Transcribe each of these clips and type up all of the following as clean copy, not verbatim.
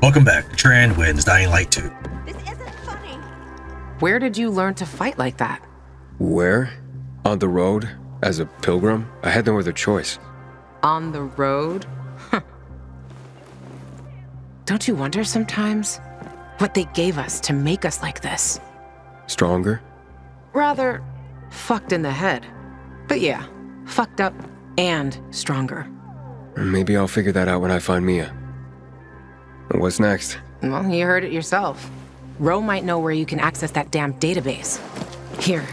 Welcome back. Tran wins Dying Light 2. This isn't funny. Where did you learn to fight like that? Where? On the road? As a pilgrim? I had no other choice. On the road? Don't you wonder sometimes what they gave us to make us like this? Stronger? Rather, fucked in the head. But yeah, fucked up and stronger. Maybe I'll figure that out when I find Mia. What's next? Well, you heard it yourself. Ro might know where you can access that damn database. Here,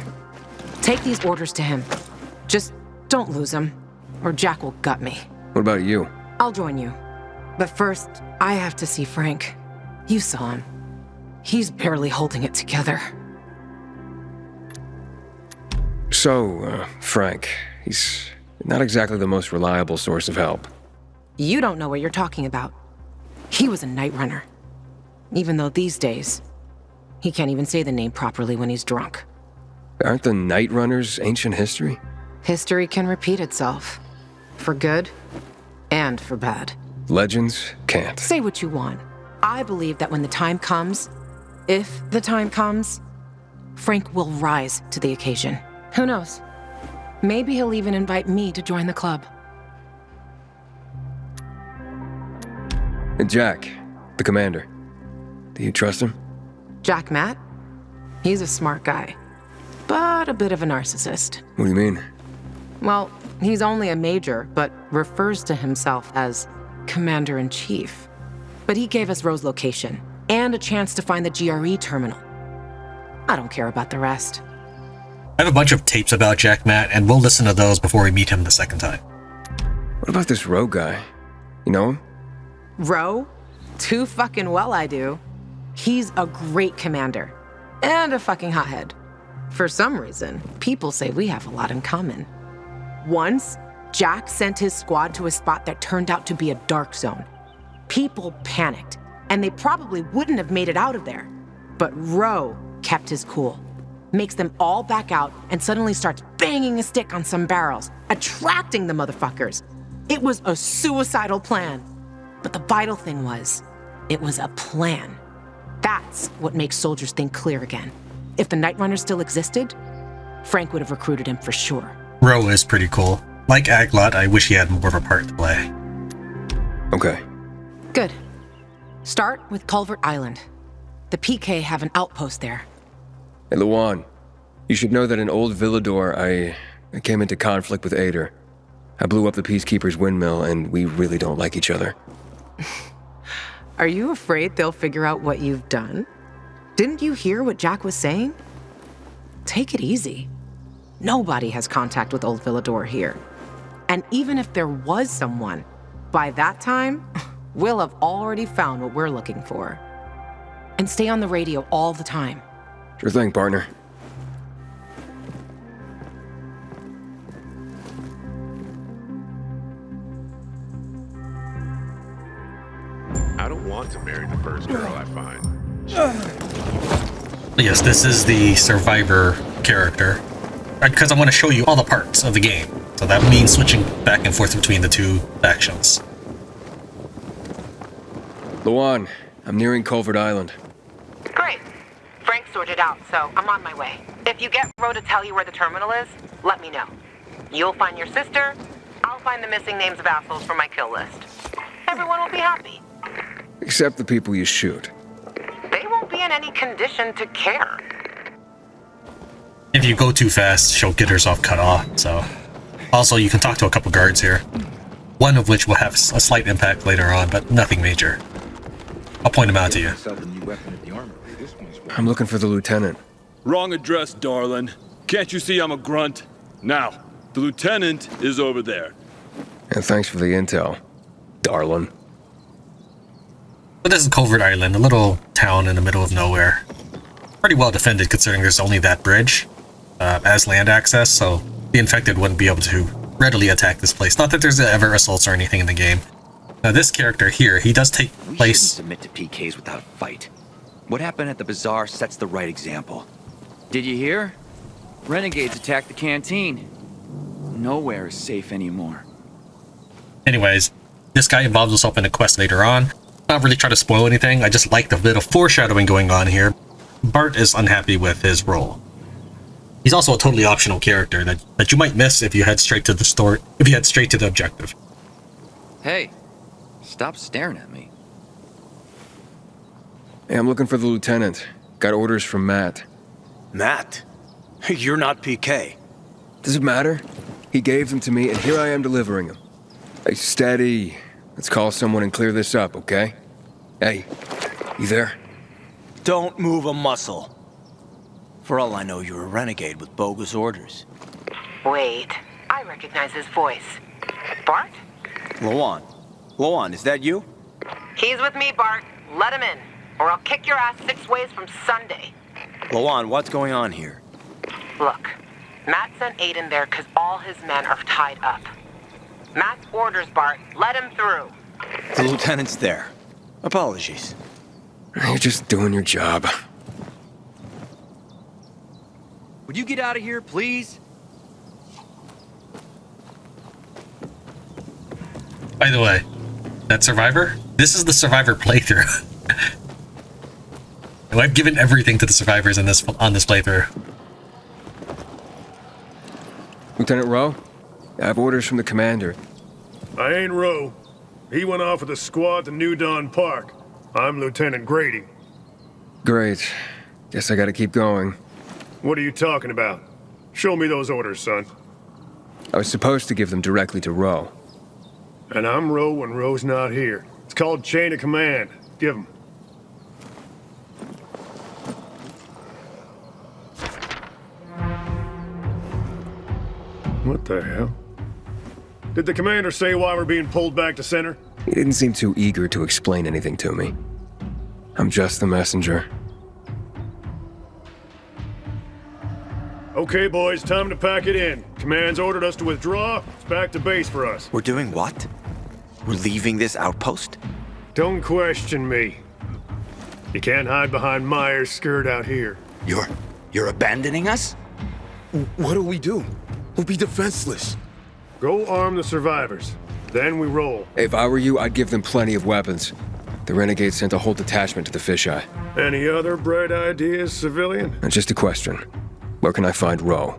take these orders to him. Just don't lose them, or Jack will gut me. What about you? I'll join you. But first, I have to see Frank. You saw him. He's barely holding it together. So, Frank, he's not exactly the most reliable source of help. You don't know what you're talking about. He was a night runner. Even though these days, he can't even say the name properly when he's drunk. Aren't the Night Runners ancient history? History can repeat itself. For good and for bad. Legends can't. Say what you want. I believe that when the time comes, if the time comes, Frank will rise to the occasion. Who knows? Maybe he'll even invite me to join the club. And Jack, the commander. Do you trust him? Jack Matt? He's a smart guy, but a bit of a narcissist. What do you mean? Well, he's only a major, but refers to himself as Commander-in-Chief. But he gave us Ro's location, and a chance to find the GRE terminal. I don't care about the rest. I have a bunch of tapes about Jack Matt, and we'll listen to those before we meet him the second time. What about this Ro guy? You know him? Ro? Too fucking well I do. He's a great commander. And a fucking hothead. For some reason, people say we have a lot in common. Once, Jack sent his squad to a spot that turned out to be a dark zone. People panicked, and they probably wouldn't have made it out of there. But Ro kept his cool. Makes them all back out and suddenly starts banging a stick on some barrels, attracting the motherfuckers. It was a suicidal plan. But the vital thing was, it was a plan. That's what makes soldiers think clear again. If the Night Runners still existed, Frank would have recruited him for sure. Ro is pretty cool. Like Aglot, I wish he had more of a part to play. Okay. Good. Start with Culvert Island. The PK have an outpost there. Hey, Luan, you should know that in Old Villador, I came into conflict with Ader. I blew up the Peacekeeper's windmill, and we really don't like each other. Are you afraid they'll figure out what you've done? Didn't you hear what Jack was saying? Take it easy. Nobody has contact with Old Villador here. And even if there was someone, by that time, we'll have already found what we're looking for. And stay on the radio all the time. Sure thing, partner. I don't want to marry the first girl I find. Yes, this is the survivor character. Because I want to show you all the parts of the game. So that means switching back and forth between the two factions. Luan, I'm nearing Culvert Island. Great. Frank sorted out, so I'm on my way. If you get Ro to tell you where the terminal is, let me know. You'll find your sister, I'll find the missing names of assholes from my kill list. Everyone will be happy. Except the people you shoot. They won't be in any condition to care. If you go too fast, she'll get herself cut off, so... Also, you can talk to a couple guards here. One of which will have a slight impact later on, but nothing major. I'll point them out to you. I'm looking for the lieutenant. Wrong address, darling. Can't you see I'm a grunt? Now, the lieutenant is over there. And thanks for the intel, darlin'. So this is Culvert Island, a little town in the middle of nowhere. Pretty well defended considering there's only that bridge as land access, so the infected wouldn't be able to readily attack this place. Not that there's ever assaults or anything in the game. Now this character here, he does take place... We shouldn't submit to PKs without a fight. What happened at the bazaar sets the right example. Did you hear? Renegades attacked the canteen. Nowhere is safe anymore. Anyways, this guy involves himself in a quest later on. Not really trying to spoil anything, I just like the bit of foreshadowing going on here. Bart is unhappy with his role. He's also a totally optional character that you might miss if you head straight to the story, if you head straight to the objective. Hey, stop staring at me. Hey, I'm looking for the lieutenant. Got orders from Matt. Matt? You're not PK. Does it matter? He gave them to me, and here I am delivering them. Hey, steady. Let's call someone and clear this up, okay? Hey, you there? Don't move a muscle. For all I know, you're a renegade with bogus orders. Wait, I recognize his voice. Bart? Loan, is that you? He's with me, Bart. Let him in, or I'll kick your ass 6 ways from Sunday. Loan, what's going on here? Look, Matt sent Aiden there because all his men are tied up. Matt's orders, Bart. Let him through. The lieutenant's there. Apologies. You're just doing your job. Would you get out of here, please? By the way, that Survivor? This is the Survivor playthrough. And I've given everything to the survivors on this playthrough. Lieutenant Rowe? I have orders from the commander. I ain't Rowe. He went off with a squad to New Dawn Park. I'm Lieutenant Grady. Great. Guess I gotta keep going. What are you talking about? Show me those orders, son. I was supposed to give them directly to Rowe. And I'm Rowe when Rowe's not here. It's called chain of command. Give him. What the hell? Did the commander say why we're being pulled back to center? He didn't seem too eager to explain anything to me. I'm just the messenger. Okay, boys, time to pack it in. Command's ordered us to withdraw. It's back to base for us. We're doing what? We're leaving this outpost? Don't question me. You can't hide behind Meyer's skirt out here. You're abandoning us? What do we do? We'll be defenseless. Go arm the survivors. Then we roll. If I were you, I'd give them plenty of weapons. The Renegades sent a whole detachment to the fisheye. Any other bright ideas, civilian? And just a question. Where can I find Rowe?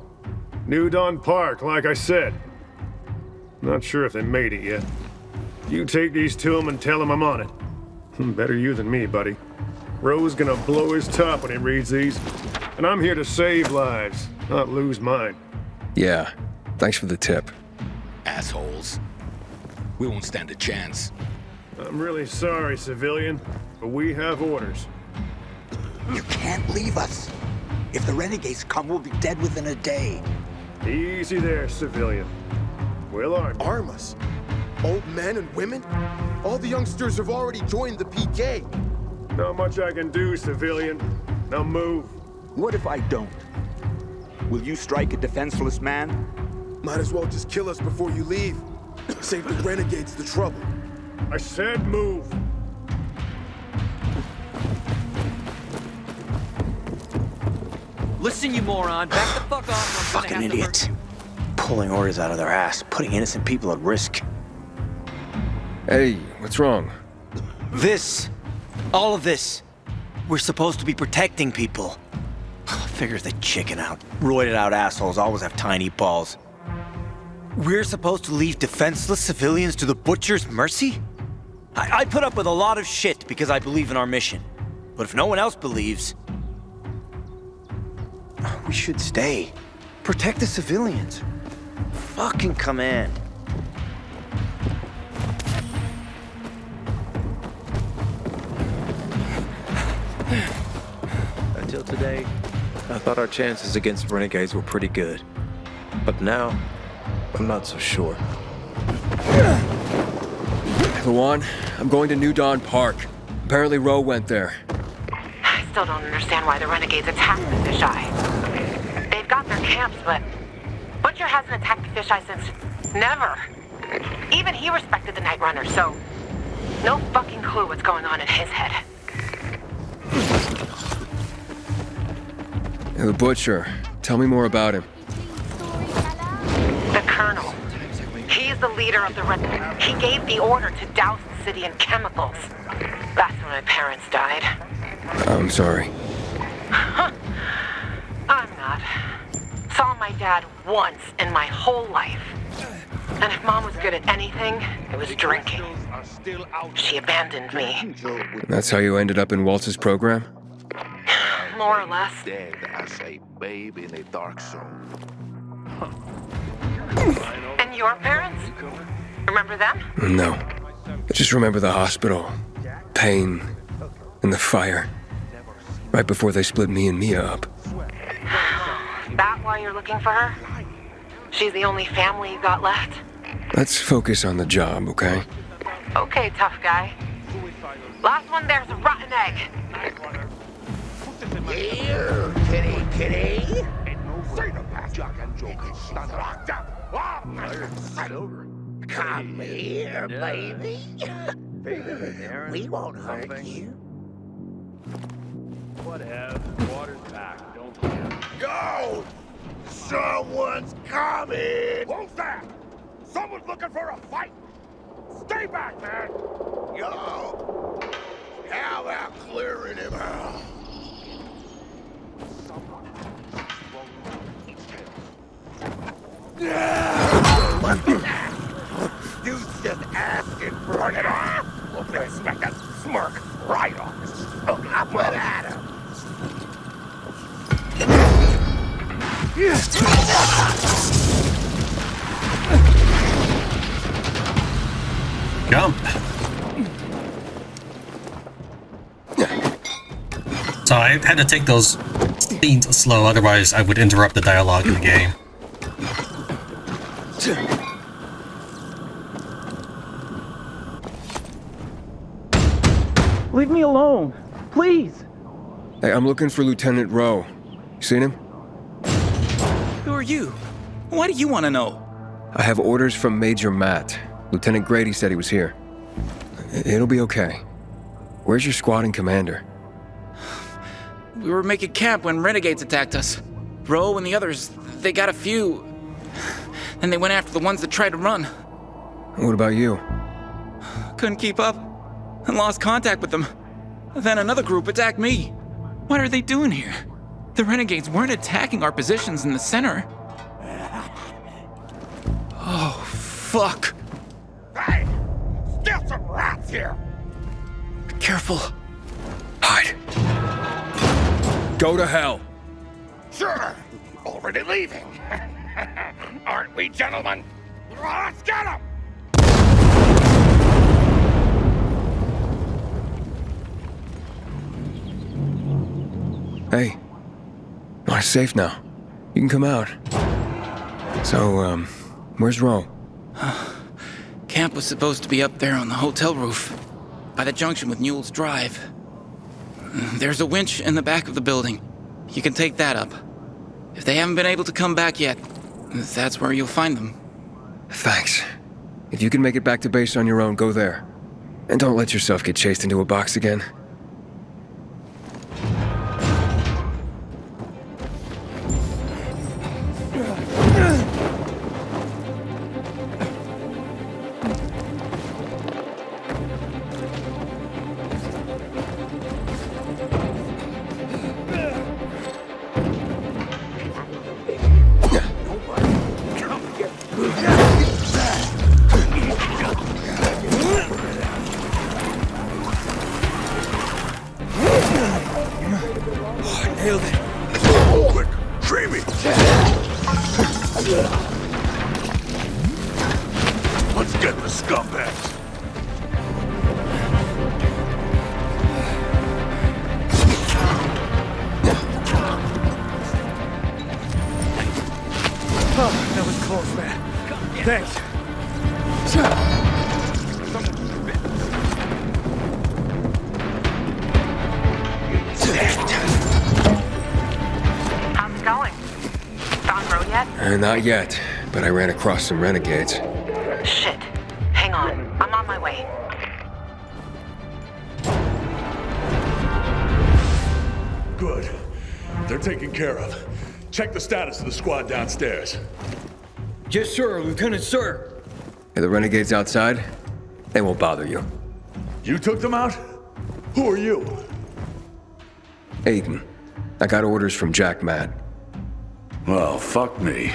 New Dawn Park, like I said. Not sure if they made it yet. You take these to him and tell him I'm on it. Better you than me, buddy. Rowe's gonna blow his top when he reads these. And I'm here to save lives, not lose mine. Yeah, thanks for the tip. Assholes. We won't stand a chance. I'm really sorry, civilian, but we have orders. You can't leave us. If the Renegades come, we'll be dead within a day. Easy there, civilian. We'll arm us? Old men and women? All the youngsters have already joined the PK. Not much I can do, civilian. Now move. What if I don't? Will you strike a defenseless man? Might as well just kill us before you leave. Save the Renegades the trouble. I said move. Listen, you moron. Back the fuck off. or I'm gonna Fucking have to idiots. hurt you. Pulling orders out of their ass, putting innocent people at risk. Hey, what's wrong? All of this. We're supposed to be protecting people. Figure the chicken out. Roided out assholes always have tiny balls. We're supposed to leave defenseless civilians to the butcher's mercy? I put up with a lot of shit because I believe in our mission. But if no one else believes, we should stay. Protect the civilians. Fucking command. Until today, I thought our chances against Renegades were pretty good. But now, I'm not so sure. Lawan, I'm going to New Dawn Park. Apparently Rowe went there. I still don't understand why the Renegades attacked the fisheye. They've got their camps, but Butcher hasn't attacked the fisheye since never. Even he respected the Night Runner, so no fucking clue what's going on in his head. The Butcher. Tell me more about him. The Colonel. He's the leader of the Renegades. He gave the order to douse the electricity and chemicals. That's when my parents died. I'm sorry. I'm not. Saw my dad once in my whole life. And if Mom was good at anything, it was drinking. She abandoned me. That's how you ended up in Waltz's program? More or less. Dead as a babe in a dark zone. And your parents? Remember them? No. I just remember the hospital, pain, and the fire. Right before they split me and Mia up. That why you're looking for her? She's the only family you got left? Let's focus on the job, okay? Okay, tough guy. Last one there's a rotten egg. Here, kitty. Come here, baby. We won't hurt you. Whatever. Water's back. Don't care. Go! Someone's coming! Who's that? Someone's looking for a fight! Stay back, man! Yo! How about clearing him out? Dude's just asking for it off. We'll just make a smirk right off his up with Adam. Jump. So I had to take those scenes slow, otherwise I would interrupt the dialogue in the game. Leave me alone, please. Hey, I'm looking for Lieutenant Rowe. You seen him? Who are you? Why do you want to know? I have orders from Major Matt. Lieutenant Grady said he was here. It'll be okay. Where's your squad and commander? We were making camp when Renegades attacked us. Rowe and the others, they got a few. Then they went after the ones that tried to run. What about you? Couldn't keep up and lost contact with them. Then another group attacked me. What are they doing here? The Renegades weren't attacking our positions in the center. Oh, fuck. Hey! Still some rats here! Be careful. Hide. Go to hell. Sure! Already leaving. Aren't we, gentlemen? Let's get him! Hey. Oh, it's safe now. You can come out. So, where's Rowe? Camp was supposed to be up there on the hotel roof, by the junction with Newell's Drive. There's a winch in the back of the building. You can take that up. If they haven't been able to come back yet, that's where you'll find them. Thanks. If you can make it back to base on your own, go there. And don't let yourself get chased into a box again. Let's get the scumbags. Oh, that was close, man. Thanks. How's it going? Found Road yet? Not yet, but I ran across some renegades. Shit. Hang on. I'm on my way. Good. They're taken care of. Check the status of the squad downstairs. Yes, sir, Lieutenant, sir. Are the renegades outside? They won't bother you. You took them out? Who are you? Aiden. I got orders from Jack Matt. Well, fuck me.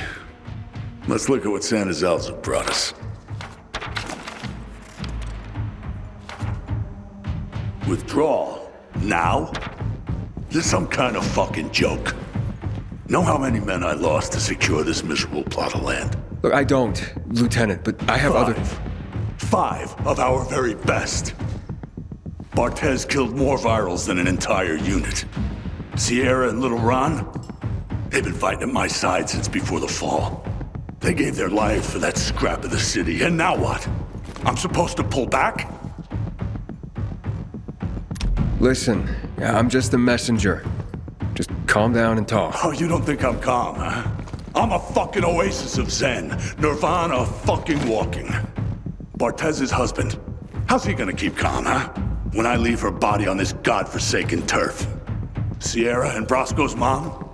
Let's look at what Santa Zelza brought us. Withdrawal? Now? This some kind of fucking joke. Know how many men I lost to secure this miserable plot of land? Look, I don't, Lieutenant, but I have other... 5 of our very best. Barthez killed more virals than an entire unit. Sierra and Little Ron, they've been fighting at my side since before the fall. They gave their lives for that scrap of the city, and now what? I'm supposed to pull back? Listen, I'm just the messenger. Just calm down and talk. Oh, you don't think I'm calm, huh? I'm a fucking oasis of zen. Nirvana fucking walking. Bartez's husband. How's he gonna keep calm, huh? When I leave her body on this godforsaken turf. Sierra and Brosco's mom?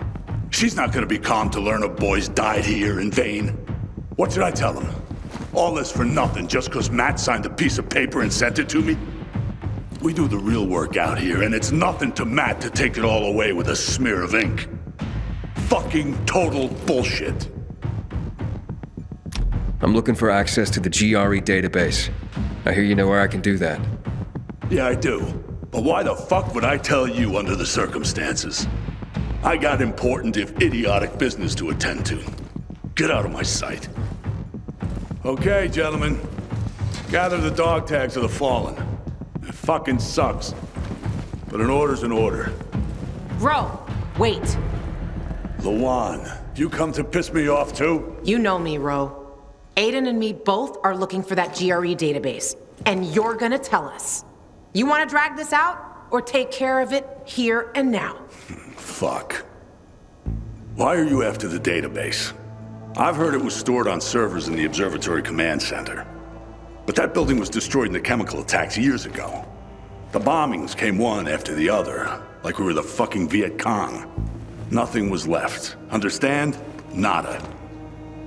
She's not gonna be calm to learn her boys died here in vain. What should I tell them? All this for nothing just because Matt signed a piece of paper and sent it to me? We do the real work out here, and it's nothing to Matt to take it all away with a smear of ink. Fucking total bullshit. I'm looking for access to the GRE database. I hear you know where I can do that. Yeah, I do. But why the fuck would I tell you under the circumstances? I got important if idiotic business to attend to. Get out of my sight. Okay, gentlemen. Gather the dog tags of the fallen. It fucking sucks. But an order's an order. Ro, wait. Lawan, you come to piss me off too? You know me, Ro. Aiden and me both are looking for that GRE database. And you're gonna tell us. You wanna drag this out? Or take care of it here and now? Fuck. Why are you after the database? I've heard it was stored on servers in the Observatory Command Center. But that building was destroyed in the chemical attacks years ago. The bombings came one after the other, like we were the fucking Viet Cong. Nothing was left. Understand? Nada.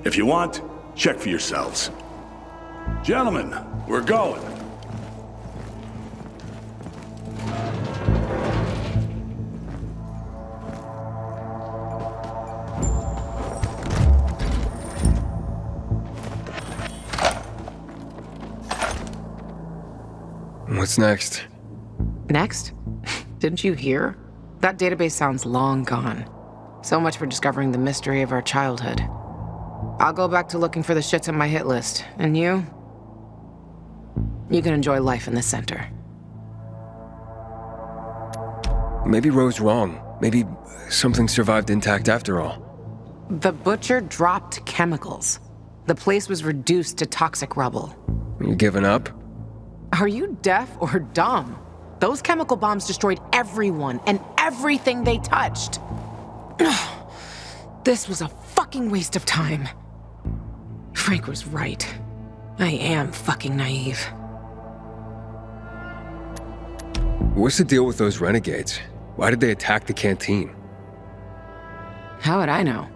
If you want, check for yourselves. Gentlemen, we're going. What's next? Next? Didn't you hear? That database sounds long gone. So much for discovering the mystery of our childhood. I'll go back to looking for the shits on my hit list. And you? You can enjoy life in the center. Maybe Ro's wrong. Maybe something survived intact after all. The butcher dropped chemicals. The place was reduced to toxic rubble. You giving up? Are you deaf or dumb? Those chemical bombs destroyed everyone and everything they touched. This was a fucking waste of time. Frank was right. I am fucking naive. What's the deal with those renegades? Why did they attack the canteen? How would I know?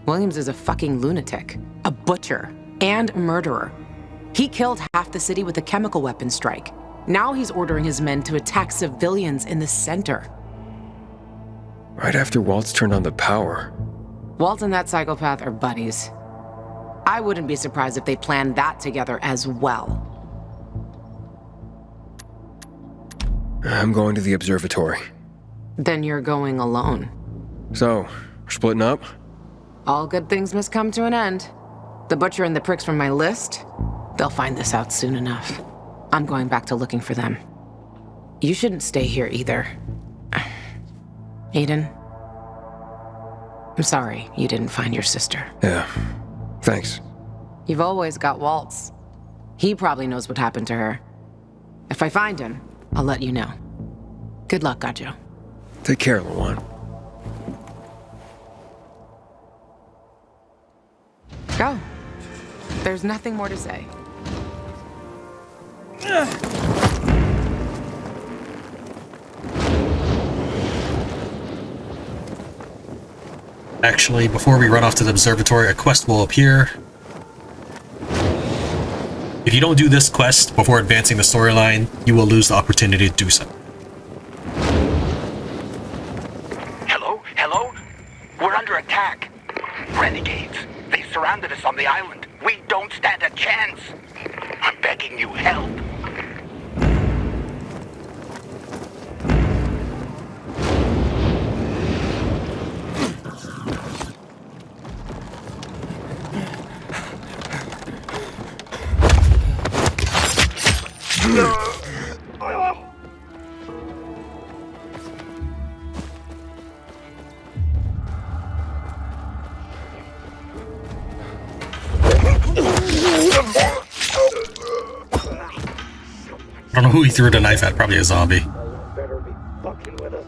Williams is a fucking lunatic, a butcher, and a murderer. He killed half the city with a chemical weapon strike. Now he's ordering his men to attack civilians in the center. Right after Waltz turned on the power. Walt and that psychopath are buddies. I wouldn't be surprised if they planned that together as well. I'm going to the observatory. Then you're going alone. So, we're splitting up? All good things must come to an end. The butcher and the pricks from my list, they'll find this out soon enough. I'm going back to looking for them. You shouldn't stay here either. Aiden, I'm sorry you didn't find your sister. Yeah, thanks. You've always got Waltz. He probably knows what happened to her. If I find him, I'll let you know. Good luck, Gajo. Take care, Lawan. Go. There's nothing more to say. Actually, before we run off to the observatory, a quest will appear. If you don't do this quest before advancing the storyline, you will lose the opportunity to do so. Hello? We're under attack. Renegades. They surrounded us on the island. We don't stand a chance. I'm begging you, help. I don't know who he threw the knife at, probably a zombie. Better be fucking with us.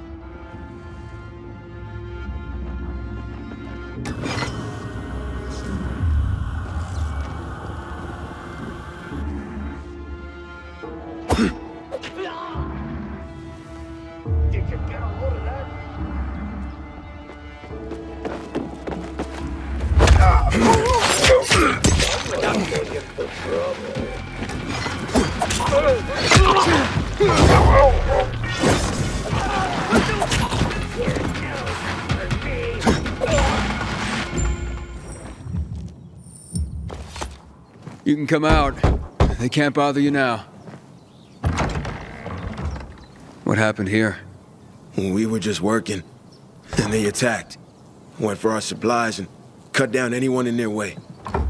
Did you get a load of that? You can come out. They can't bother you now. What happened here? We were just working, and they attacked. Went for our supplies and cut down anyone in their way.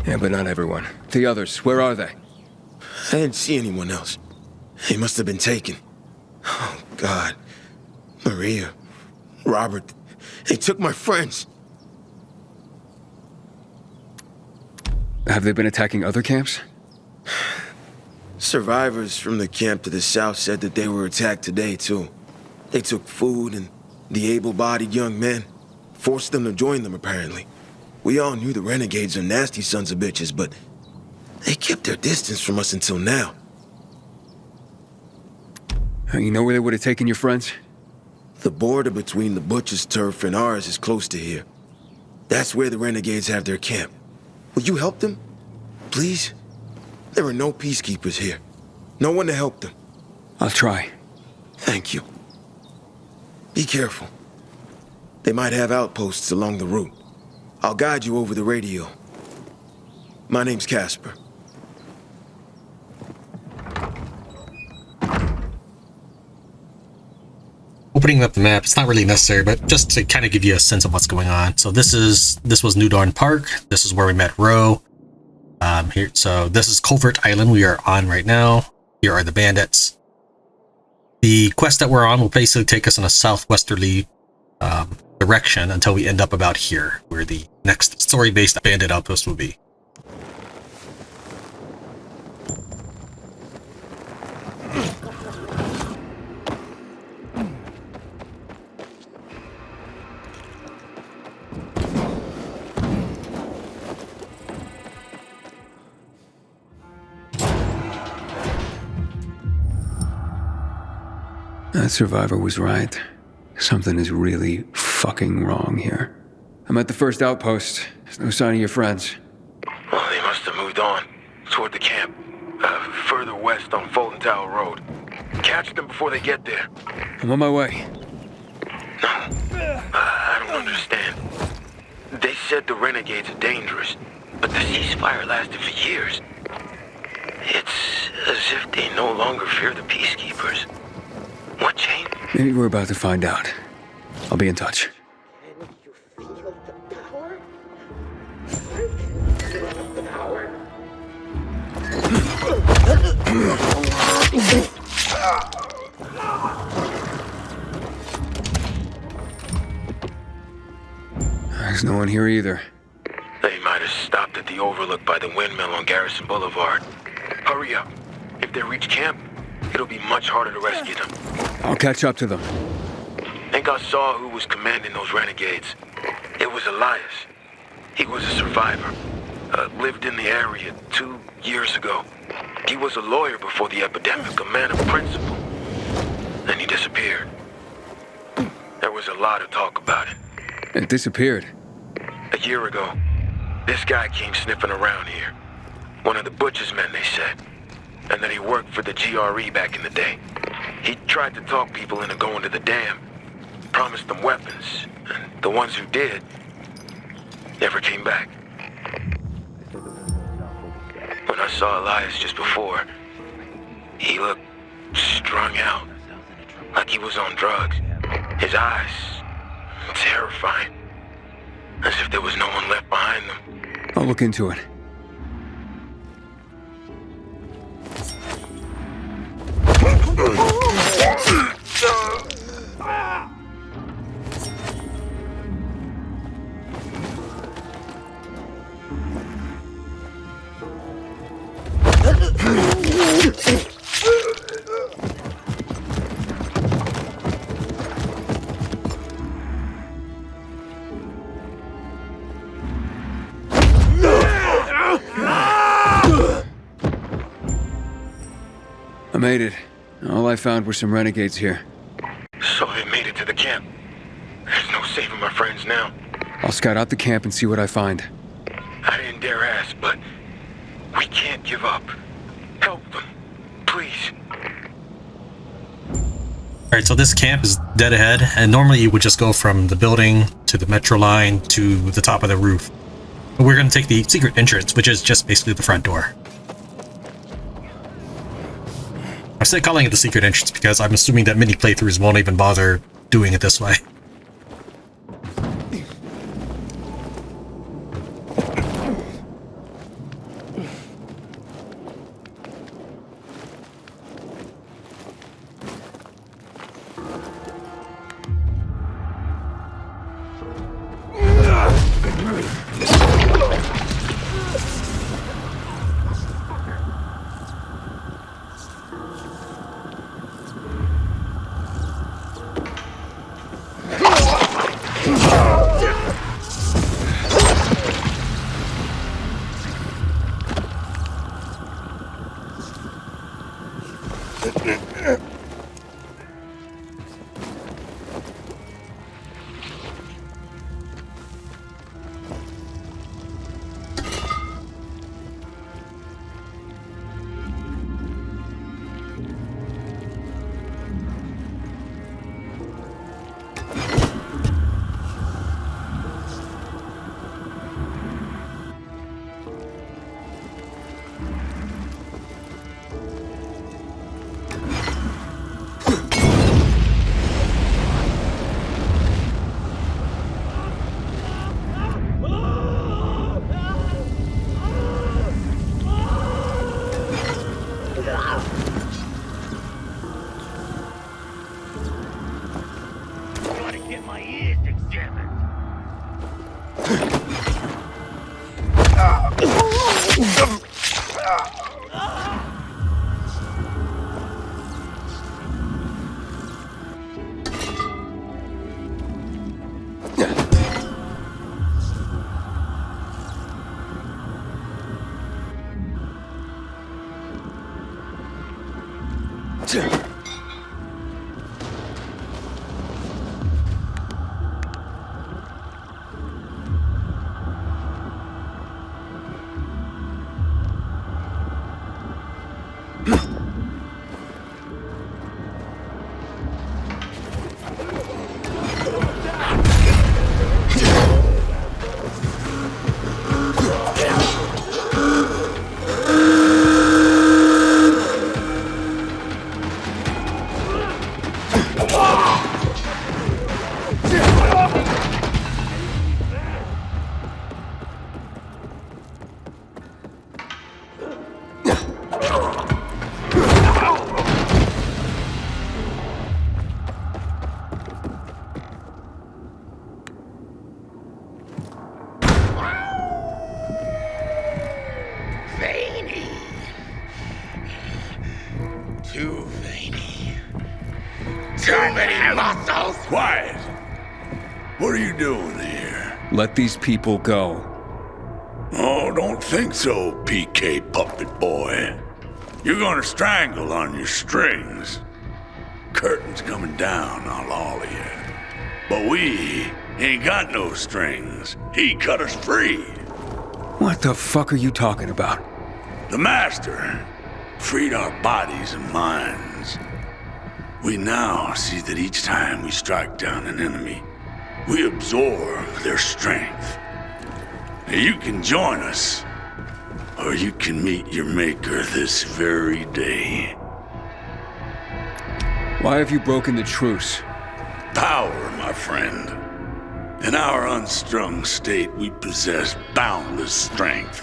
Yeah, but not everyone. The others, where are they? I didn't see anyone else. They must have been taken. Oh, God. Maria, Robert, they took my friends. Have they been attacking other camps? Survivors from the camp to the south said that they were attacked today, too. They took food and the able-bodied young men. Forced them to join them, apparently. We all knew the Renegades are nasty sons of bitches, but they kept their distance from us until now. You know where they would have taken your friends? The border between the Butcher's turf and ours is close to here. That's where the Renegades have their camp. Will you help them? Please? There are no peacekeepers here. No one to help them. I'll try. Thank you. Be careful. They might have outposts along the route. I'll guide you over the radio. My name's Casper. Opening up the map, it's not really necessary, but just to kind of give you a sense of what's going on. So this was New Dawn Park. This is where we met Roe. So this is Covert Island we are on right now. Here are the bandits. The quest that we're on will basically take us in a southwesterly direction until we end up about here, where the next story-based bandit outpost will be. That survivor was right. Something is really fucking wrong here. I'm at the first outpost. There's no sign of your friends. Well, they must have moved on toward the camp. Further west on Fulton Tower Road. Catch them before they get there. I'm on my way. I don't understand. They said the Renegades are dangerous, but the ceasefire lasted for years. It's as if they no longer fear the peacekeepers. What changed? Maybe we're about to find out. I'll be in touch. Can you feel the power? I can feel the power. There's no one here either. They might have stopped at the overlook by the windmill on Garrison Boulevard. Hurry up. If they reach camp, it'll be much harder to rescue them. I'll catch up to them. Think I saw who was commanding those renegades. It was Elias. He was a survivor. Lived in the area 2 years ago. He was a lawyer before the epidemic, a man of principle. Then he disappeared. There was a lot of talk about it. It disappeared. A year ago, this guy came sniffing around here. One of the butcher's men, they said. and that he worked for the GRE back in the day. He tried to talk people into going to the dam, promised them weapons, and the ones who did never came back. When I saw Elias just before, he looked strung out, like he was on drugs. His eyes, terrifying, as if there was no one left behind them. I'll look into it. I made it. All I found were some renegades here. So they made it to the camp. There's no saving my friends now. I'll scout out the camp and see what I find. I didn't dare ask, but we can't give up. Help them, please. Alright, so this camp is dead ahead, and normally you would just go from the building to the metro line to the top of the roof. But we're going to take the secret entrance, which is just basically the front door. I say calling it the secret entrance because I'm assuming that many playthroughs won't even bother doing it this way. Quiet! What are you doing here? Let these people go. Oh, don't think so, PK puppet boy. You're gonna strangle on your strings. Curtain's coming down on all of you. But we ain't got no strings. He cut us free. What the fuck are you talking about? The master freed our bodies and minds. We now see that each time we strike down an enemy, we absorb their strength. You can join us, or you can meet your maker this very day. Why have you broken the truce? Power, my friend. In our unstrung state, we possess boundless strength,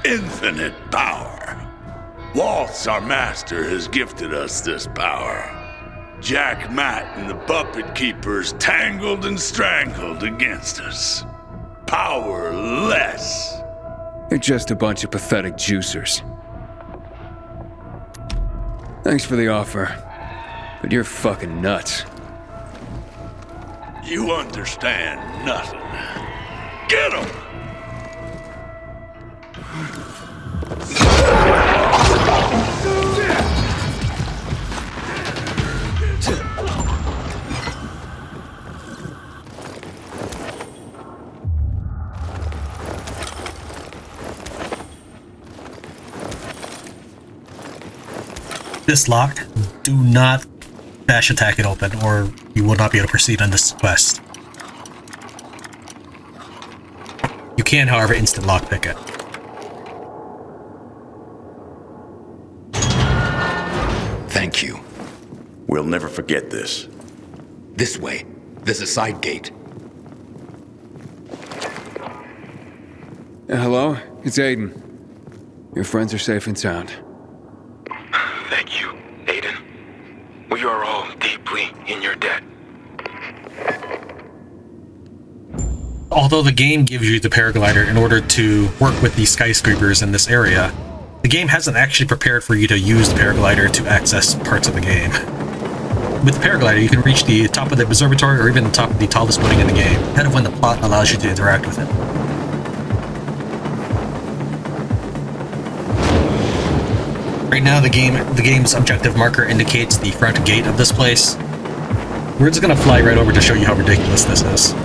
infinite power. Waltz, our master, has gifted us this power. Jack, Matt, and the puppet keepers tangled and strangled against us. Powerless. You're just a bunch of pathetic juicers. Thanks for the offer, but you're fucking nuts. You understand nothing. Get him! This lock, do not dash attack it open, or you will not be able to proceed on this quest. You can, however, instant lockpick it. Thank you. We'll never forget this. This way. There's a side gate. Hello? It's Aiden. Your friends are safe and sound. Thank you, Aiden. We are all deeply in your debt. Although the game gives you the paraglider in order to work with these skyscrapers in this area, the game hasn't actually prepared for you to use the paraglider to access parts of the game. With the paraglider, you can reach the top of the observatory or even the top of the tallest building in the game, ahead of when the plot allows you to interact with it. Right now, the game's objective marker indicates the front gate of this place. We're just gonna fly right over to show you how ridiculous this is.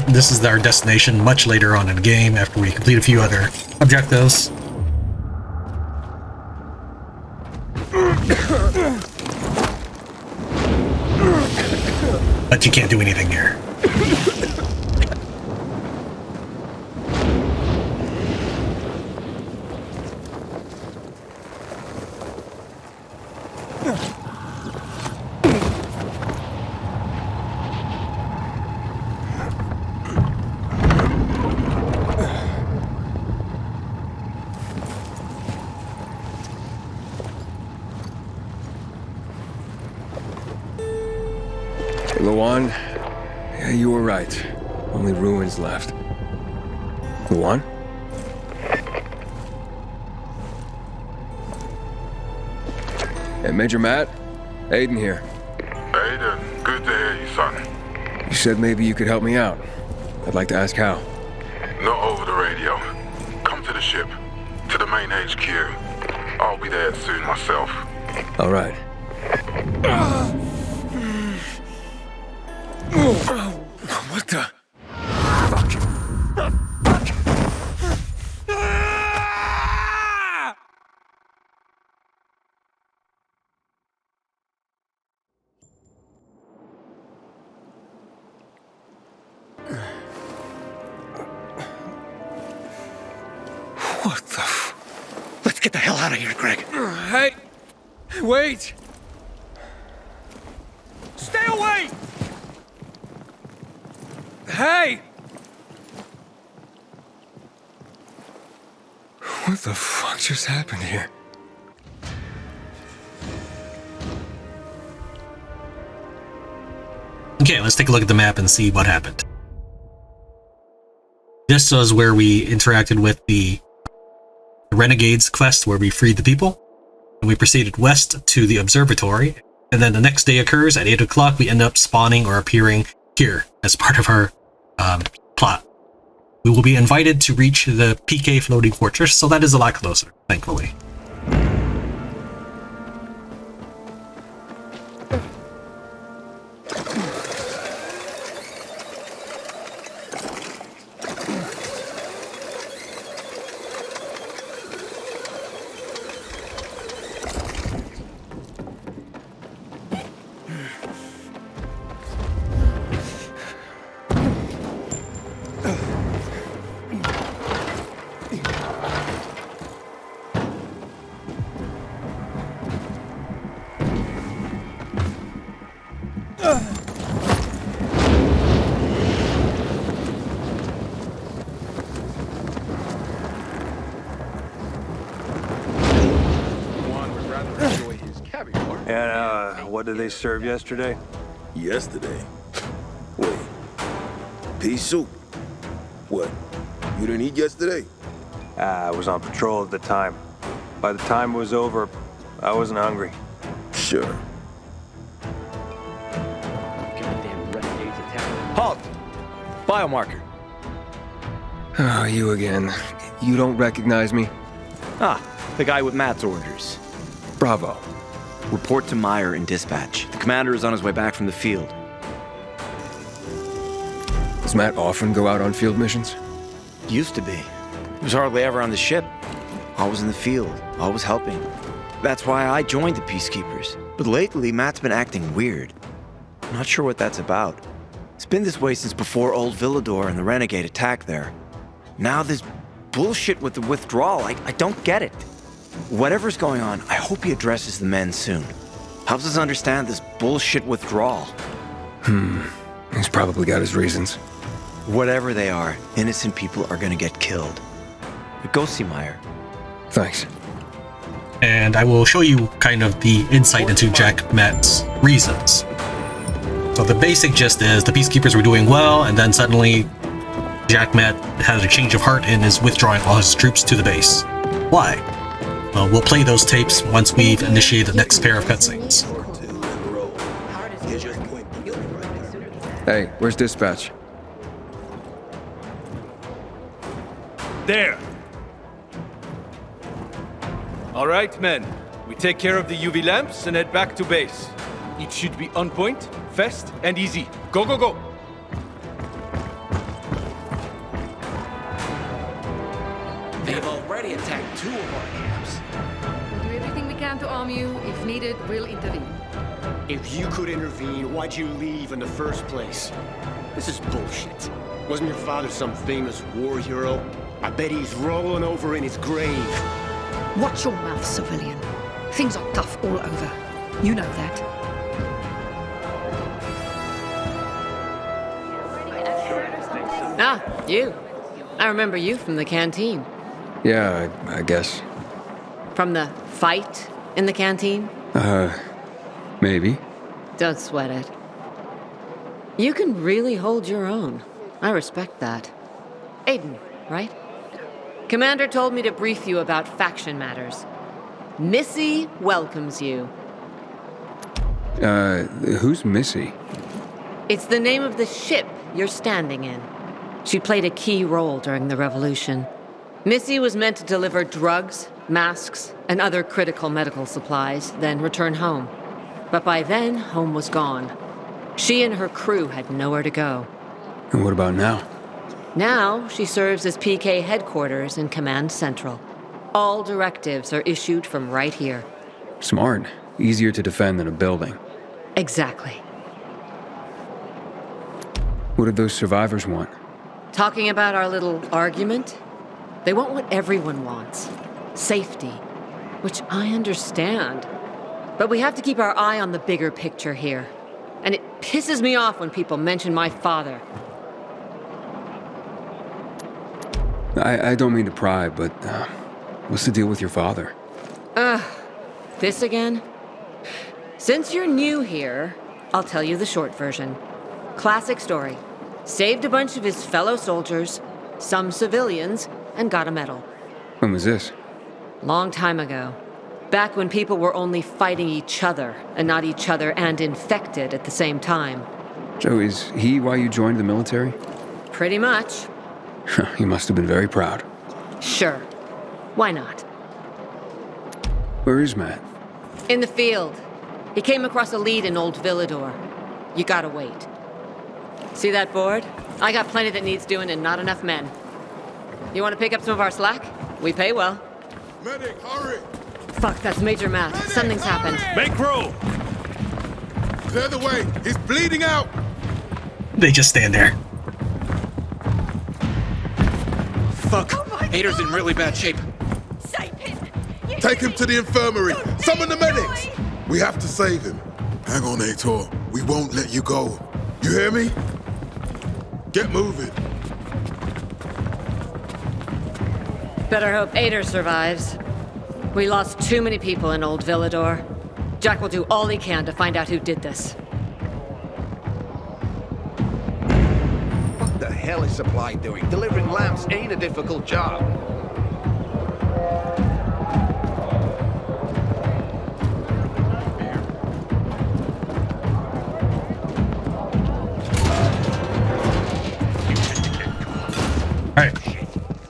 This is our destination much later on in the game after we complete a few other objectives. But you can't do anything here. Luan, yeah, you were right. Only ruins left. Luan? Hey, Major Matt? Aiden here. Aiden, good to hear you, son. You said maybe you could help me out. I'd like to ask how. Not over the radio. Come to the ship. To the main HQ. I'll be there soon myself. All right. What the? What the Let's get the hell out of here, Greg. Hey! Wait! Stay away! Hey! What the fuck just happened here? Okay, let's take a look at the map and see what happened. this was where we interacted with the Renegades quest, where we freed the people. And we proceeded west to the Observatory. And then the next day occurs at 8 o'clock. We end up spawning or appearing here as part of our plot. We will be invited to reach the PK floating fortress, so that is a lot closer, thankfully. And, what did they serve yesterday? Yesterday? Wait. Pea soup? What? You didn't eat yesterday? I was on patrol at the time. By the time it was over, I wasn't hungry. Sure. Goddamn Renegades attack. Halt! Biomarker. Oh, you again. You don't recognize me? Ah, the guy with Matt's orders. Bravo. Report to Meyer in dispatch. The commander is on his way back from the field. Does Matt often go out on field missions? Used to be. He was hardly ever on the ship. Always in the field, always helping. That's why I joined the Peacekeepers. But lately, Matt's been acting weird. I'm not sure what that's about. It's been this way since before Old Villador and the Renegade attack there. Now this bullshit with the withdrawal, I don't get it. Whatever's going on, I hope he addresses the men soon. Helps us understand this bullshit withdrawal. He's probably got his reasons. Whatever they are, innocent people are gonna get killed. But go see Meyer. Thanks. And I will show you kind of the insight into Jack Matt's reasons. So the basic gist is the Peacekeepers were doing well, and then suddenly Jack Matt had a change of heart and is withdrawing all his troops to the base. Why? Well, we'll play those tapes once we've initiated the next pair of cutscenes. Hey, where's dispatch? There! All right, men. We take care of the UV lamps and head back to base. It should be on point, fast, and easy. Go, go, go! They've already attacked 2 of our camps. We'll do everything we can to arm you. If needed, we'll intervene. If you could intervene, why'd you leave in the first place? This is bullshit. Wasn't your father some famous war hero? I bet he's rolling over in his grave. Watch your mouth, civilian. Things are tough all over. You know that. Ah, you. I remember you from the canteen. Yeah, I guess. From the fight in the canteen? Maybe. Don't sweat it. You can really hold your own. I respect that. Aiden, right? Commander told me to brief you about faction matters. Missy welcomes you. Who's Missy? It's the name of the ship you're standing in. She played a key role during the revolution. Missy was meant to deliver drugs, masks, and other critical medical supplies, then return home. But by then, home was gone. She and her crew had nowhere to go. And what about now? Now, she serves as PK headquarters in Command Central. All directives are issued from right here. Smart. Easier to defend than a building. Exactly. What did those survivors want? Talking about our little argument? They want what everyone wants. Safety. Which I understand. But we have to keep our eye on the bigger picture here. And it pisses me off when people mention my father. I don't mean to pry, but what's the deal with your father? This again? Since you're new here, I'll tell you the short version. Classic story. Saved a bunch of his fellow soldiers, some civilians, and got a medal. When was this? Long time ago. Back when people were only fighting each other, and not each other and infected at the same time. So is he why you joined the military? Pretty much. He must have been very proud. Sure. Why not? Where is Matt? In the field. He came across a lead in Old Villador. You gotta wait. See that board? I got plenty that needs doing and not enough men. You want to pick up some of our slack? We pay well. Medic, hurry! Fuck, that's Major Matt. Something's happened. Make room! Clear the way! He's bleeding out! They just stand there. Fuck. Ader's in really bad shape. Take him to the infirmary! Summon the medics! We have to save him. Hang on, Ator. We won't let you go. You hear me? Get moving. Better hope Ader survives. We lost too many people in Old Villador. Jack will do all he can to find out who did this. What the hell is Supply doing? Delivering lamps ain't a difficult job. Alright,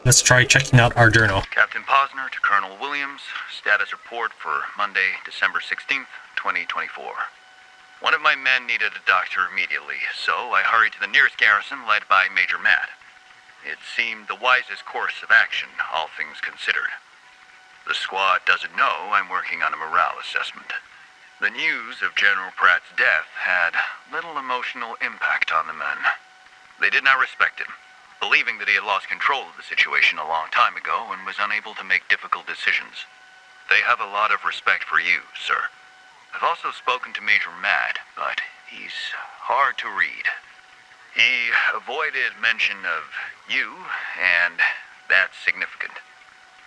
let's try checking out our journal. Captain Posner to Colonel Williams. Status report for Monday, December 16th, 2024. One of my men needed a doctor immediately, so I hurried to the nearest garrison led by Major Matt. It seemed the wisest course of action, all things considered. The squad doesn't know I'm working on a morale assessment. The news of General Pratt's death had little emotional impact on the men. They did not respect him, believing that he had lost control of the situation a long time ago and was unable to make difficult decisions. They have a lot of respect for you, sir. I've also spoken to Major Matt, but he's hard to read. He avoided mention of you, and that's significant.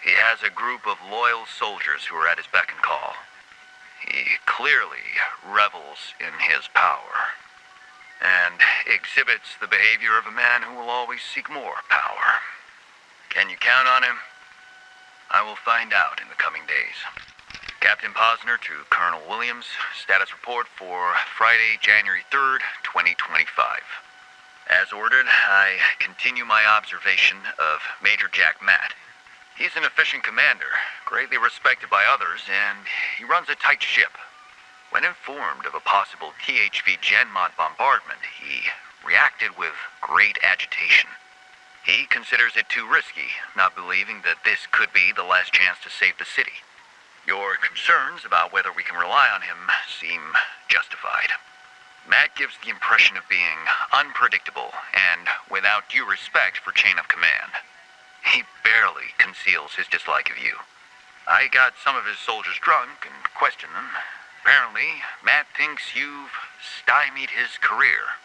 He has a group of loyal soldiers who are at his beck and call. He clearly revels in his power, and exhibits the behavior of a man who will always seek more power. Can you count on him? I will find out in the coming days. Captain Posner to Colonel Williams. Status report for Friday, January 3rd, 2025. As ordered, I continue my observation of Major Jack Matt. He's an efficient commander, greatly respected by others, and he runs a tight ship. When informed of a possible THV Genmod bombardment, he reacted with great agitation. He considers it too risky, not believing that this could be the last chance to save the city. Your concerns about whether we can rely on him seem justified. Matt gives the impression of being unpredictable and without due respect for chain of command. He barely conceals his dislike of you. I got some of his soldiers drunk and questioned them. Apparently, Matt thinks you've stymied his career.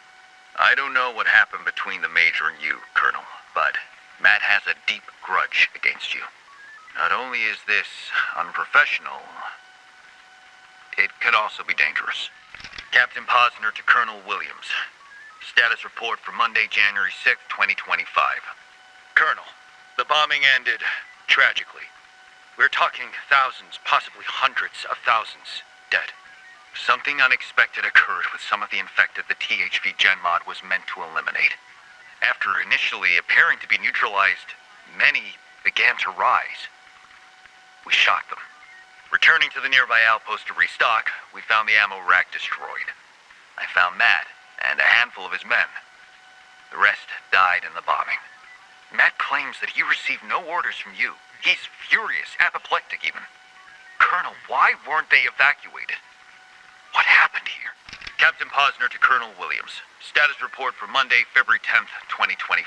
I don't know what happened between the Major and you, Colonel, but Matt has a deep grudge against you. Not only is this unprofessional, it can also be dangerous. Captain Posner to Colonel Williams. Status report for Monday, January 6th, 2025. Colonel, the bombing ended tragically. We're talking thousands, possibly hundreds of thousands dead. Something unexpected occurred with some of the infected the THV Genmod was meant to eliminate. After initially appearing to be neutralized, many began to rise. We shot them. Returning to the nearby outpost to restock, we found the ammo rack destroyed. I found Matt and a handful of his men. The rest died in the bombing. Matt claims that he received no orders from you. He's furious, apoplectic even. Colonel, why weren't they evacuated? What happened here? Captain Posner to Colonel Williams. Status report for Monday, February 10th, 2025.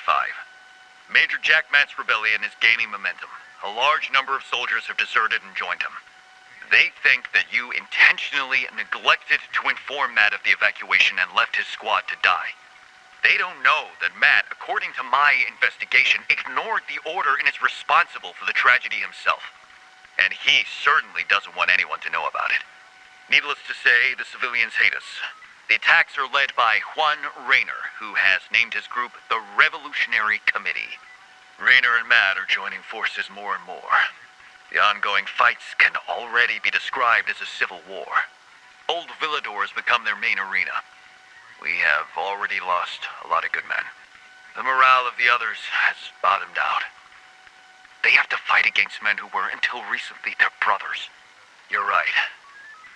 Major Jack Matt's rebellion is gaining momentum. A large number of soldiers have deserted and joined him. They think that you intentionally neglected to inform Matt of the evacuation and left his squad to die. They don't know that Matt, according to my investigation, ignored the order and is responsible for the tragedy himself. And he certainly doesn't want anyone to know about it. Needless to say, the civilians hate us. The attacks are led by Juan Rayner, who has named his group the Revolutionary Committee. Raynor and Matt are joining forces more and more. The ongoing fights can already be described as a civil war. Old Villador has become their main arena. We have already lost a lot of good men. The morale of the others has bottomed out. They have to fight against men who were, until recently, their brothers. You're right.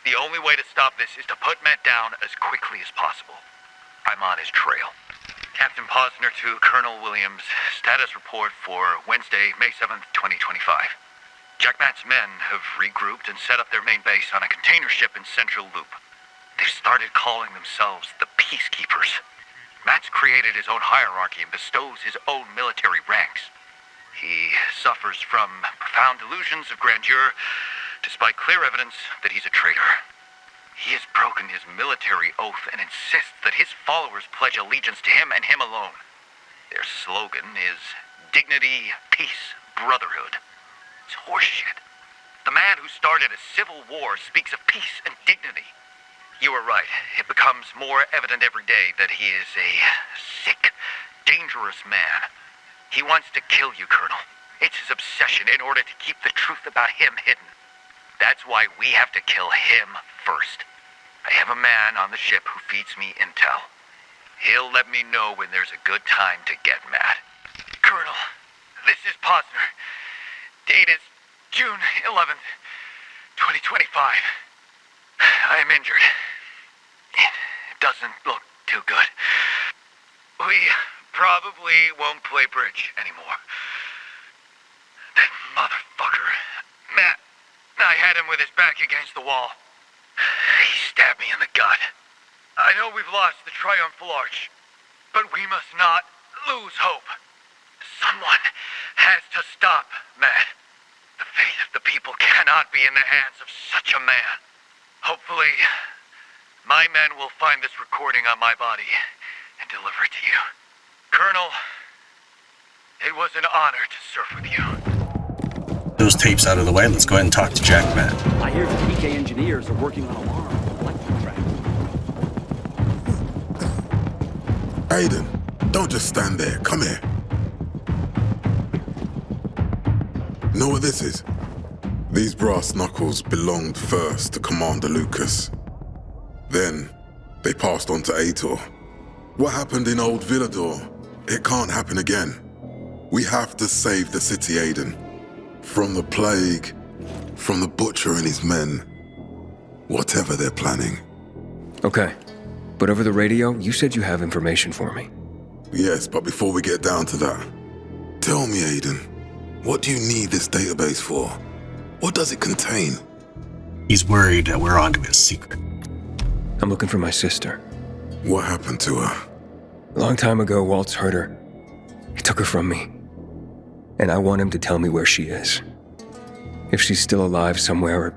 The only way to stop this is to put Matt down as quickly as possible. I'm on his trail. Captain Posner to Colonel Williams. Status report for Wednesday, May 7th, 2025. Jack Matt's men have regrouped and set up their main base on a container ship in Central Loop. They've started calling themselves the Peacekeepers. Matt's created his own hierarchy and bestows his own military ranks. He suffers from profound delusions of grandeur, despite clear evidence that he's a traitor. He has broken his military oath and insists that his followers pledge allegiance to him and him alone. Their slogan is dignity, peace, brotherhood. It's horseshit. The man who started a civil war speaks of peace and dignity. You were right. It becomes more evident every day that he is a sick, dangerous man. He wants to kill you, Colonel. It's his obsession in order to keep the truth about him hidden. That's why we have to kill him first. I have a man on the ship who feeds me intel. He'll let me know when there's a good time to get Matt. Colonel, this is Posner. Date is June 11th, 2025. I am injured. It doesn't look too good. We probably won't play bridge anymore. That motherfucker, Matt, I had him with his back against the wall. He stabbed me in the gut. I know we've lost the Triumphal Arch, but we must not lose hope. Someone has to stop Matt. The fate of the people cannot be in the hands of such a man. Hopefully, my men will find this recording on my body and deliver it to you. Colonel, it was an honor to serve with you. Those tapes out of the way, let's go ahead and talk to Jack Matt. I hear the PK engineers are working on alarm on the electric track. Aiden, don't just stand there. Come here. Know what this is? These brass knuckles belonged first to Commander Lucas. Then, they passed on to Aitor. What happened in Old Villador? It can't happen again. We have to save the city, Aiden. From the plague, from the butcher and his men. Whatever they're planning. Okay, but over the radio, you said you have information for me. Yes, but before we get down to that, tell me, Aiden, what do you need this database for? What does it contain? He's worried that we're onto his secret. I'm looking for my sister. What happened to her? A long time ago, Waltz hurt her. He took her from me. And I want him to tell me where she is. If she's still alive somewhere.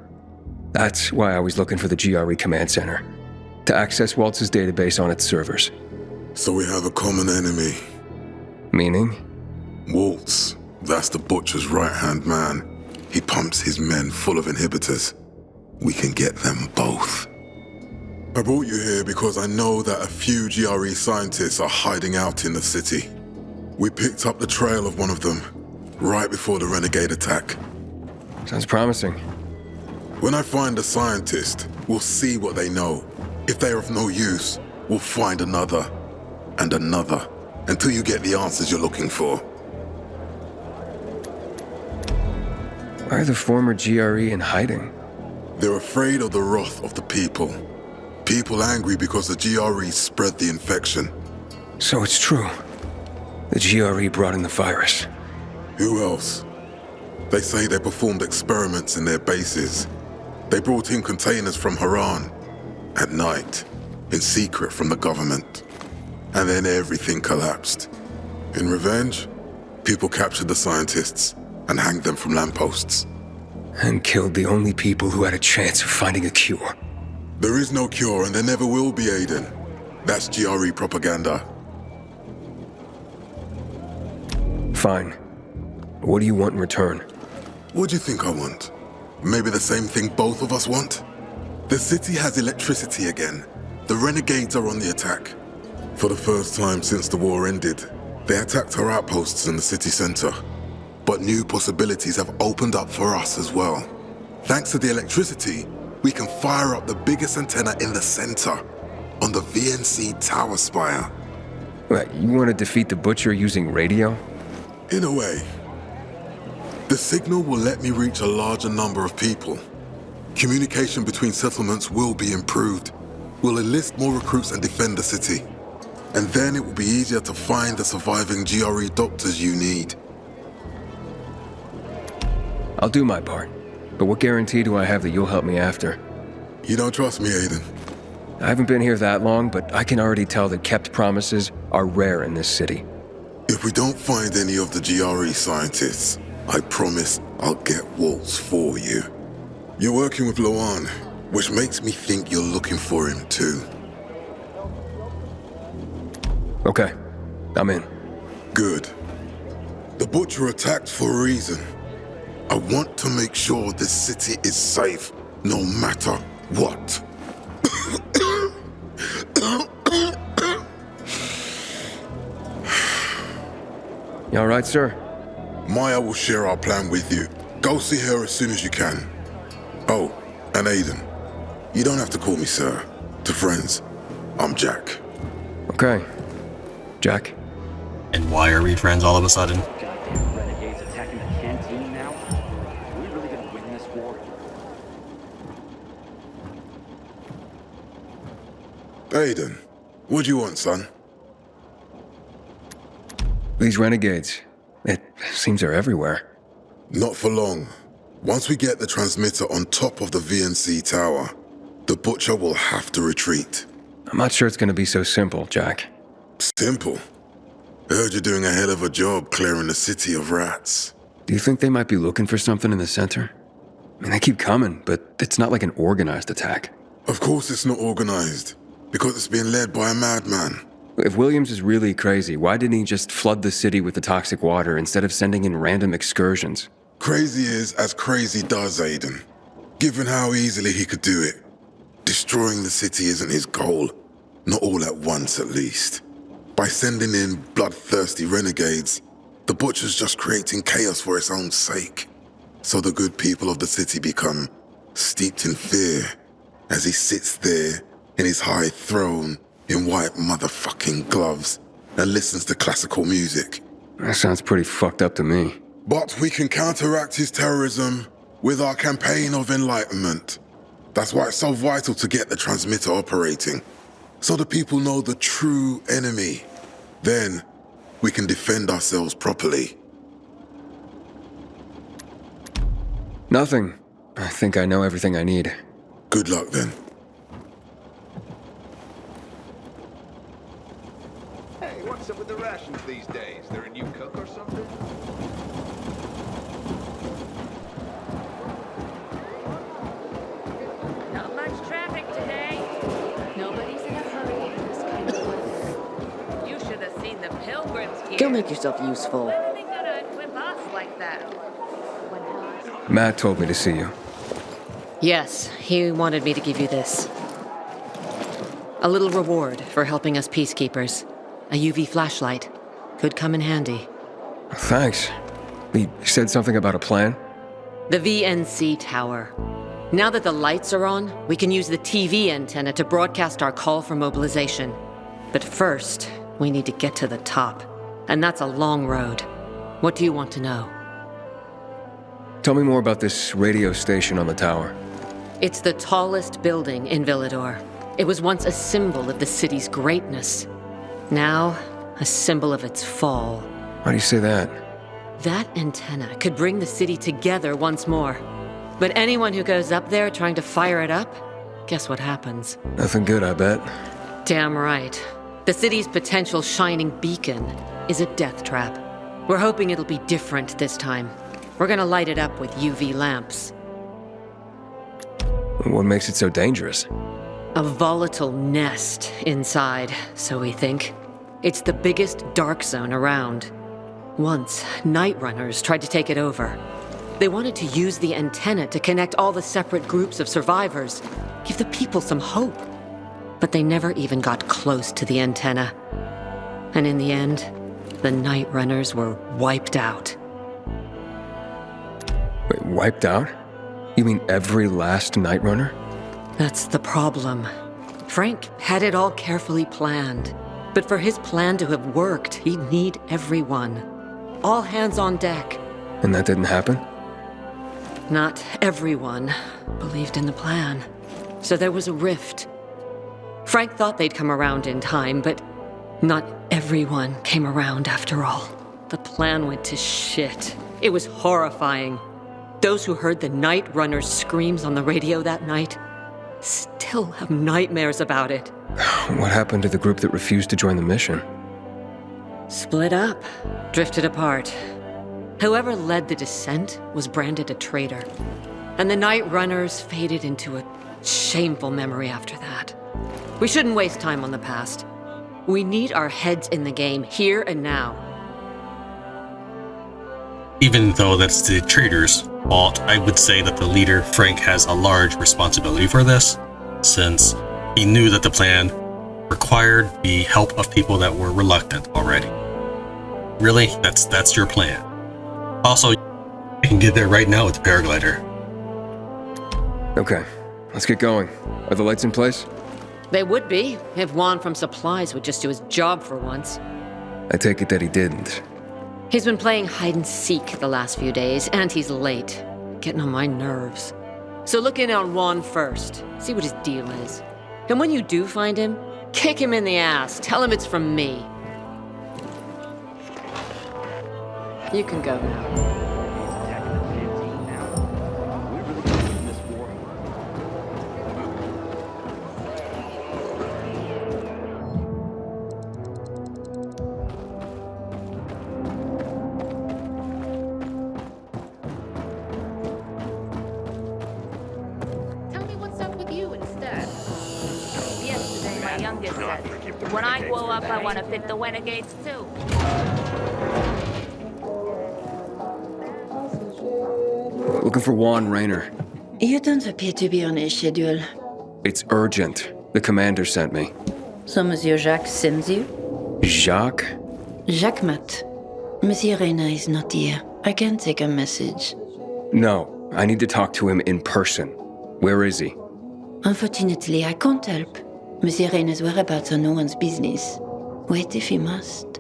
That's why I was looking for the GRE command center. To access Waltz's database on its servers. So we have a common enemy. Meaning? Waltz. That's the butcher's right-hand man. He pumps his men full of inhibitors. We can get them both. I brought you here because I know that a few GRE scientists are hiding out in the city. We picked up the trail of one of them right before the Renegade attack. Sounds promising. When I find a scientist, we'll see what they know. If they are of no use, we'll find another and another until you get the answers you're looking for. Why are the former GRE in hiding? They're afraid of the wrath of the people. People angry because the GRE spread the infection. So it's true. The GRE brought in the virus. Who else? They say they performed experiments in their bases. They brought in containers from Haran. At night. In secret from the government. And then everything collapsed. In revenge, people captured the scientists and hanged them from lampposts. And killed the only people who had a chance of finding a cure. There is no cure and there never will be, Aiden. That's GRE propaganda. Fine. What do you want in return? What do you think I want? Maybe the same thing both of us want? The city has electricity again. The Renegades are on the attack. For the first time since the war ended, They attacked our outposts in the city center, but new possibilities have opened up for us as well. Thanks to the electricity, we can fire up the biggest antenna in the center, on the VNC tower spire. What, you want to defeat the Butcher using radio? In a way. The signal will let me reach a larger number of people. Communication between settlements will be improved. We'll enlist more recruits and defend the city. And then it will be easier to find the surviving GRE doctors you need. I'll do my part. But what guarantee do I have that you'll help me after? You don't trust me, Aiden? I haven't been here that long, but I can already tell that kept promises are rare in this city. If we don't find any of the GRE scientists, I promise I'll get Waltz for you. You're working with Loan, which makes me think you're looking for him too. Okay, I'm in. Good. The Butcher attacked for a reason. I want to make sure this city is safe, no matter what. You all right, sir? Meyer will share our plan with you. Go see her as soon as you can. Oh, and Aiden, you don't have to call me sir. To friends, I'm Jack. Okay. Jack. And why are we friends all of a sudden? Goddamn renegades attacking the canteen now? Are we really gonna win this war? Aiden, what do you want, son? These renegades, it seems they're everywhere. Not for long. Once we get the transmitter on top of the VNC tower, the Butcher will have to retreat. I'm not sure it's gonna be so simple, Jack. Simple? I heard you're doing a hell of a job clearing the city of rats. Do you think they might be looking for something in the center? I mean, they keep coming, but it's not like an organized attack. Of course it's not organized, because it's being led by a madman. If Williams is really crazy, why didn't he just flood the city with the toxic water instead of sending in random excursions? Crazy is as crazy does, Aiden. Given how easily he could do it. Destroying the city isn't his goal. Not all at once, at least. By sending in bloodthirsty renegades, the Butcher's just creating chaos for its own sake. So the good people of the city become steeped in fear as he sits there in his high throne in white motherfucking gloves and listens to classical music. That sounds pretty fucked up to me. But we can counteract his terrorism with our campaign of enlightenment. That's why it's so vital to get the transmitter operating, so the people know the true enemy. Then we can defend ourselves properly. Nothing. I think I know everything I need. Good luck then. Hey, what's up with the rations these days? There a new cook or something? Not much traffic today. Nobody's in a hurry in this kind of weather. You should have seen the pilgrims here. Go make yourself useful. When are they gonna equip us like that? Matt told me to see you. Yes, he wanted me to give you this. A little reward for helping us peacekeepers. A UV flashlight. Could come in handy. Thanks. He said something about a plan? The VNC tower. Now that the lights are on, we can use the TV antenna to broadcast our call for mobilization. But first, we need to get to the top. And that's a long road. What do you want to know? Tell me more about this radio station on the tower. It's the tallest building in Villador. It was once a symbol of the city's greatness. Now, a symbol of its fall. Why do you say that? That antenna could bring the city together once more. But anyone who goes up there trying to fire it up, guess what happens? Nothing good, I bet. Damn right. The city's potential shining beacon is a death trap. We're hoping it'll be different this time. We're gonna light it up with UV lamps. What makes it so dangerous? A volatile nest inside, so we think. It's the biggest dark zone around. Once, night runners tried to take it over. They wanted to use the antenna to connect all the separate groups of survivors, give the people some hope. But they never even got close to the antenna. And in the end, The Night Runners were wiped out. Wait, wiped out? You mean every last Night Runner? That's the problem. Frank had it all carefully planned. But for his plan to have worked, he'd need everyone. All hands on deck. And that didn't happen? Not everyone believed in the plan. So there was a rift. Frank thought they'd come around in time, but not everyone came around after all. The plan went to shit. It was horrifying. Those who heard the Night Runners' screams on the radio that night still have nightmares about it. What happened to the group that refused to join the mission? Split up, drifted apart. Whoever led the descent was branded a traitor. And the Night Runners faded into a shameful memory after that. We shouldn't waste time on the past. We need our heads in the game, here and now. Even though that's the traitor's fault, I would say that the leader, Frank, has a large responsibility for this, since he knew that the plan required the help of people that were reluctant already. Really? That's your plan. Also, you can get there right now with the paraglider. Okay, let's get going. Are the lights in place? They would be, if Juan from Supplies would just do his job for once. I take it that he didn't. He's been playing hide and seek the last few days, and he's late. Getting on my nerves. So look in on Juan first. See what his deal is. And when you do find him, kick him in the ass. Tell him it's from me. You can go now. When I grow up, I want to fit the Renegades too. Looking for Juan Raynor. You don't appear to be on his schedule. It's urgent. The commander sent me. So Monsieur Jacques sends you? Jacques? Jacques Mat. Monsieur Reyna is not here. I can take a message. No, I need to talk to him in person. Where is he? Unfortunately, I can't help. Monsieur Reyna's whereabouts are no one's business. Wait if he must.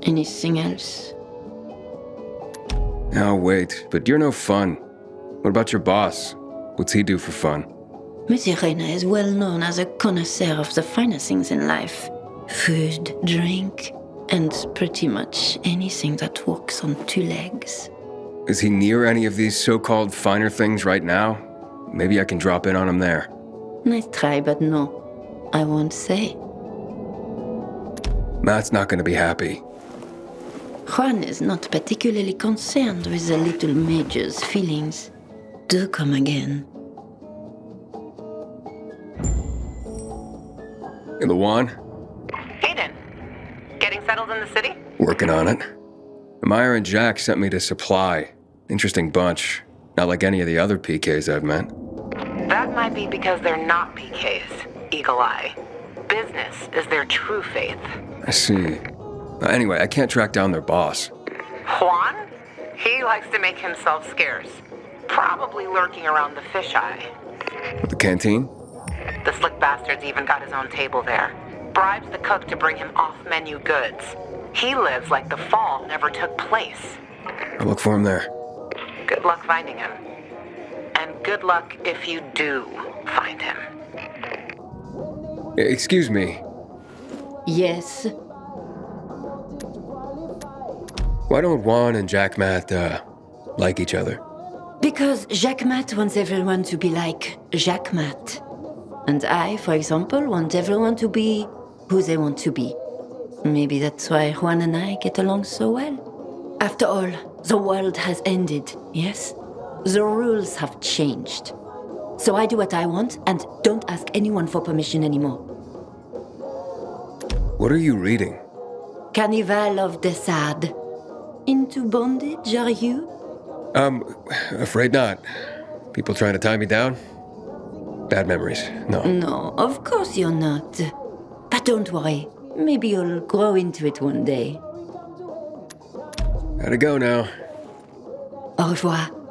Anything else? Oh, wait, but you're no fun. What about your boss? What's he do for fun? Monsieur Reyna is well known as a connoisseur of the finer things in life. Food, drink, and pretty much anything that walks on two legs. Is he near any of these so-called finer things right now? Maybe I can drop in on him there. Nice try, but no. I won't say. Matt's not going to be happy. Juan is not particularly concerned with the little major's feelings. Do come again. In the Juan? Hayden, getting settled in the city? Working on it. Meyer and Jack sent me to Supply. Interesting bunch. Not like any of the other PKs I've met. That might be because they're not PKs. Eagle Eye. Business is their true faith. I see. Anyway, I can't track down their boss. Juan? He likes to make himself scarce. Probably lurking around the fisheye. The canteen? The slick bastard's even got his own table there. Bribes the cook to bring him off-menu goods. He lives like the fall never took place. I'll look for him there. Good luck finding him. And good luck if you do find him. Excuse me. Yes? Why don't Juan and Jack Matt, like each other? Because Jacques Mat wants everyone to be like Jacques Mat. And I, for example, want everyone to be who they want to be. Maybe that's why Juan and I get along so well. After all, the world has ended, yes? The rules have changed. So I do what I want and don't ask anyone for permission anymore. What are you reading? Carnival of the Sad. Into bondage, are you? Afraid not. People trying to tie me down? Bad memories, no. No, of course you're not. But don't worry. Maybe you'll grow into it one day. Gotta go now. Au revoir.